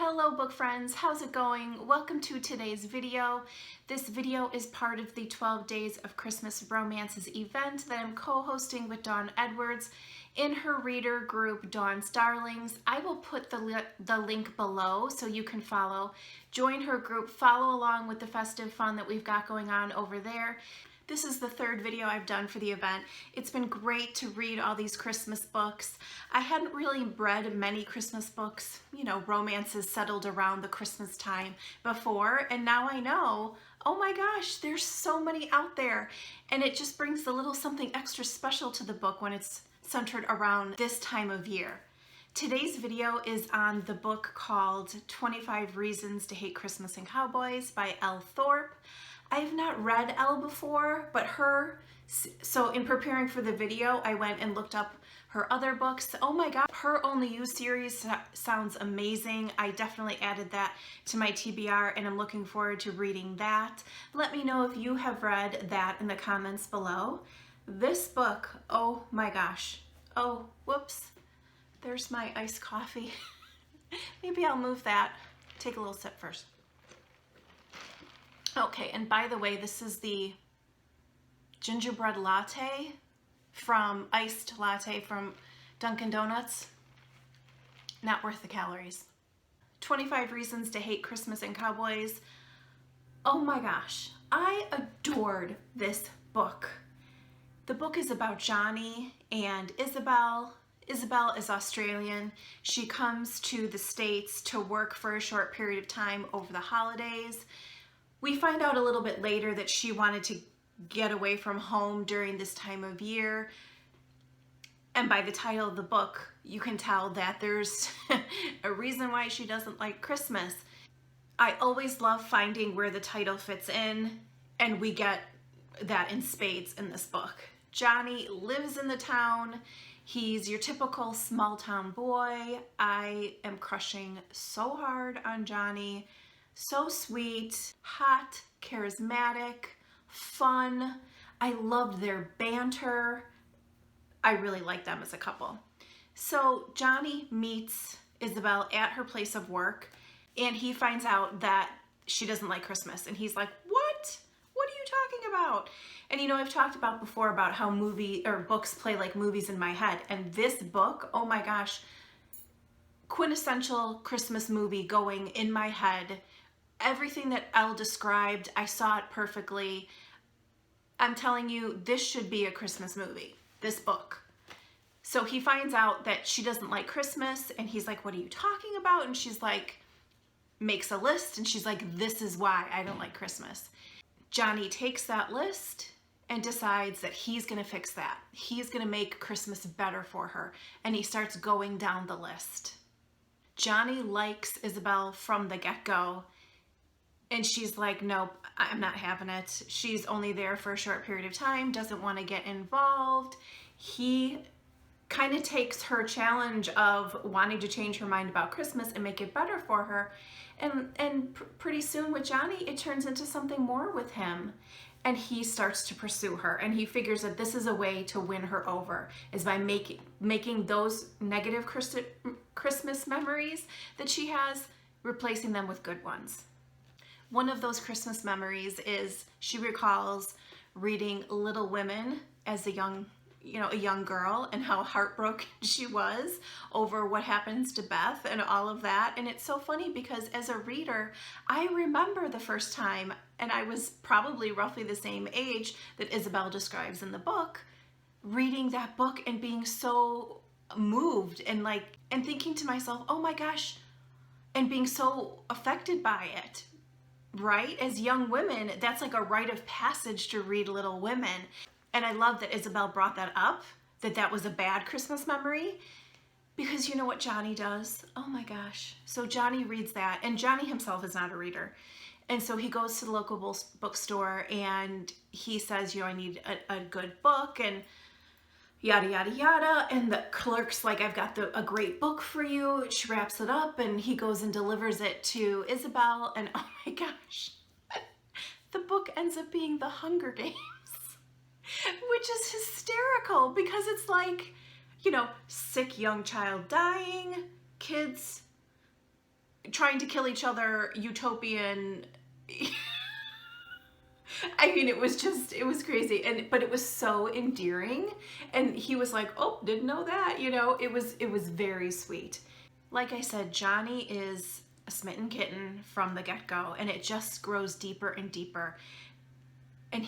Hello book friends, how's it going? Welcome to today's video. This video is part of the 12 Days of Christmas Romances event that I'm co-hosting with Dawn Edwards in her reader group, Dawn's Darlings. I will put the link below so you can follow. Join her group, follow along with the festive fun that we've got going on over there. This is the third video I've done for the event. It's been great to read all these Christmas books. I hadn't really read many Christmas books, romances settled around the Christmas time before, and now I know, oh my gosh, there's so many out there. And it just brings a little something extra special to the book when it's centered around this time of year. Today's video is on the book called 25 Reasons to Hate Christmas and Cowboys by Elle Thorpe. I have not read Elle before, but so in preparing for the video, I went and looked up her other books. Oh my god, her Only You series sounds amazing. I definitely added that to my TBR and I'm looking forward to reading that. Let me know if you have read that in the comments below. This book, oh my gosh. Oh, whoops. There's my iced coffee. Maybe I'll move that. Take a little sip first. Okay, and by the way, this is the gingerbread latte iced latte from Dunkin' Donuts. Not worth the calories. 25 Reasons to Hate Christmas and Cowboys. Oh my gosh, I adored this book. The book is about Johnny and Isabel. Isabel is Australian. She comes to the States to work for a short period of time over the holidays. We find out a little bit later that she wanted to get away from home during this time of year. And by the title of the book, you can tell that there's a reason why she doesn't like Christmas. I always love finding where the title fits in, and we get that in spades in this book. Johnny lives in the town. He's your typical small town boy. I am crushing so hard on Johnny. So sweet, hot, charismatic, fun. I loved their banter. I really like them as a couple. So Johnny meets Isabel at her place of work and he finds out that she doesn't like Christmas. And he's like, what? What are you talking about? And I've talked about before about how books play like movies in my head. And this book, oh my gosh, quintessential Christmas movie going in my head. Everything that Elle described, I saw it perfectly. I'm telling you, this should be a Christmas movie, this book. So he finds out that she doesn't like Christmas and he's like, what are you talking about? And she's like, makes a list and she's like, this is why I don't like Christmas. Johnny takes that list and decides that he's gonna fix that. He's gonna make Christmas better for her. And he starts going down the list. Johnny likes Isabel from the get-go. And she's like, nope, I'm not having it. She's only there for a short period of time, doesn't want to get involved. He kind of takes her challenge of wanting to change her mind about Christmas and make it better for her. And pretty soon with Johnny, it turns into something more with him. And he starts to pursue her. And he figures that this is a way to win her over, is by making those negative Christmas memories that she has, replacing them with good ones. One of those Christmas memories is she recalls reading Little Women as a young girl and how heartbroken she was over what happens to Beth and all of that. And it's so funny because as a reader, I remember the first time, and I was probably roughly the same age that Isabel describes in the book, reading that book and being so moved and thinking to myself, oh my gosh, and being so affected by it. Right? As young women, that's like a rite of passage to read Little Women. And I love that Isabel brought that up, that was a bad Christmas memory, because you know what Johnny does? Oh my gosh. So Johnny reads that, and Johnny himself is not a reader. And so he goes to the local bookstore and he says, I need a good book and yada, yada, yada. And the clerk's like, I've got a great book for you. She wraps it up and he goes and delivers it to Isabel. And oh my gosh, the book ends up being The Hunger Games, which is hysterical because it's like, sick young child dying, kids trying to kill each other, utopian. I mean, it was crazy, but it was so endearing. And he was like, "Oh, didn't know that," you know. It was very sweet. Like I said, Johnny is a smitten kitten from the get-go, and it just grows deeper and deeper. And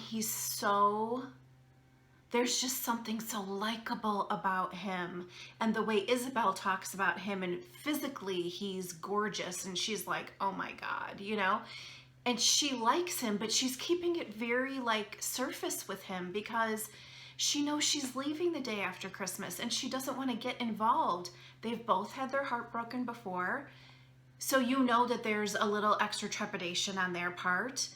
there's just something so likable about him, and the way Isabel talks about him, and physically he's gorgeous, and she's like, oh my God, you know? And she likes him, but she's keeping it very like surface with him because she knows she's leaving the day after Christmas and she doesn't want to get involved. They've both had their heart broken before. So you know that there's a little extra trepidation on their part.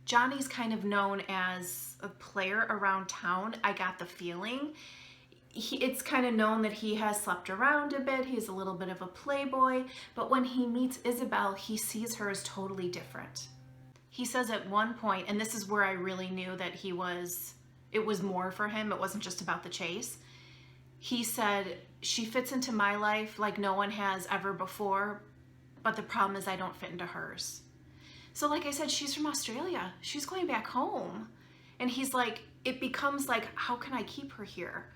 Johnny's kind of known as a player around town. I got the feeling. It's kind of known that he has slept around a bit. He's a little bit of a playboy. But when he meets Isabel, he sees her as totally different. He says at one point, and this is where I really knew that it was more for him. It wasn't just about the chase. He said, she fits into my life like no one has ever before, but the problem is I don't fit into hers. So like I said, she's from Australia. She's going back home. And he's like, it becomes like, how can I keep her here?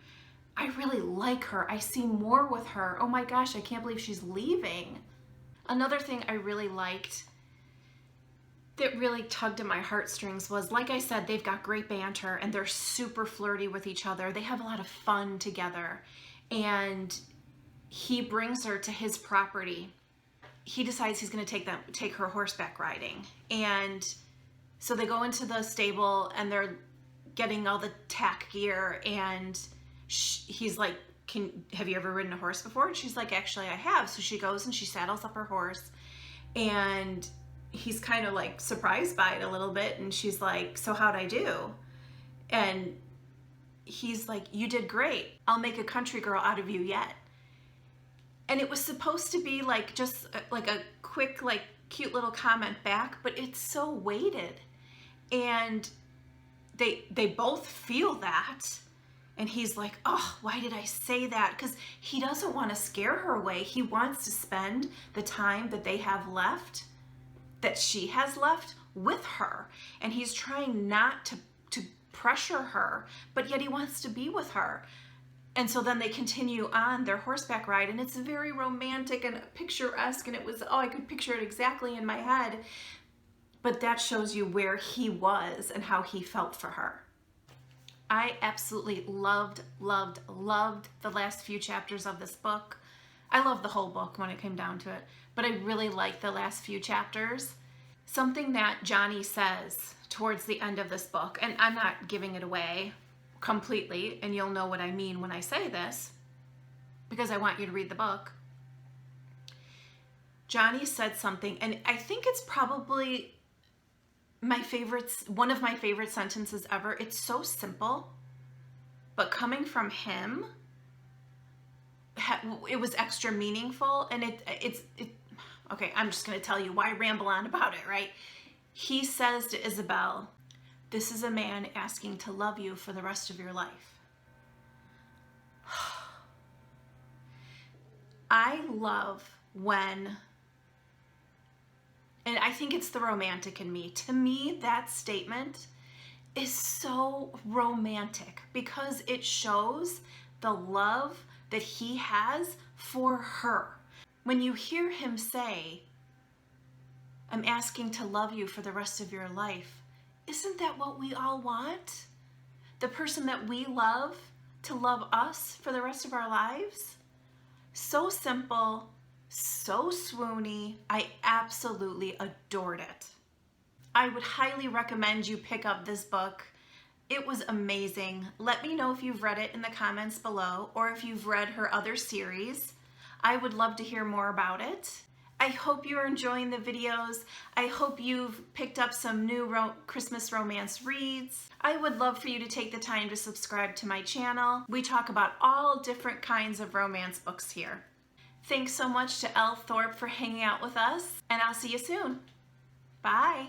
I really like her. I see more with her. Oh my gosh, I can't believe she's leaving. Another thing I really liked that really tugged at my heartstrings was, like I said, they've got great banter and they're super flirty with each other. They have a lot of fun together. And he brings her to his property. He decides he's going to take her horseback riding. And so they go into the stable and they're getting all the tack gear, and he's like, have you ever ridden a horse before? And she's like, actually I have. So she goes and she saddles up her horse, and he's kind of like surprised by it a little bit. And she's like, so how'd I do? And he's like, you did great. I'll make a country girl out of you yet. And it was supposed to be like just like a quick, like cute little comment back, but it's so weighted. And they both feel that. And he's like, oh, why did I say that? Because he doesn't want to scare her away. He wants to spend the time that they have left, that she has left, with her. And he's trying not to pressure her, but yet he wants to be with her. And so then they continue on their horseback ride, and it's very romantic and picturesque, and it was, oh, I could picture it exactly in my head. But that shows you where he was and how he felt for her. I absolutely loved the last few chapters of this book. I loved the whole book when it came down to it, but I really liked the last few chapters. Something that Johnny says towards the end of this book, and I'm not giving it away completely, and you'll know what I mean when I say this, because I want you to read the book. Johnny said something, and I think it's probably one of my favorite sentences ever. It's so simple, but coming from him, it was extra meaningful. And it's okay, I'm just going to tell you why ramble on about it, right? He says to Isabel, this is a man asking to love you for the rest of your life. I love when, and I think it's the romantic in me. To me, that statement is so romantic because it shows the love that he has for her. When you hear him say, I'm asking to love you for the rest of your life, isn't that what we all want? The person that we love to love us for the rest of our lives? So simple, so swoony. I absolutely adored it. I would highly recommend you pick up this book. It was amazing. Let me know if you've read it in the comments below, or if you've read her other series. I would love to hear more about it. I hope you're enjoying the videos. I hope you've picked up some new Christmas romance reads. I would love for you to take the time to subscribe to my channel. We talk about all different kinds of romance books here. Thanks so much to Elle Thorpe for hanging out with us, and I'll see you soon. Bye.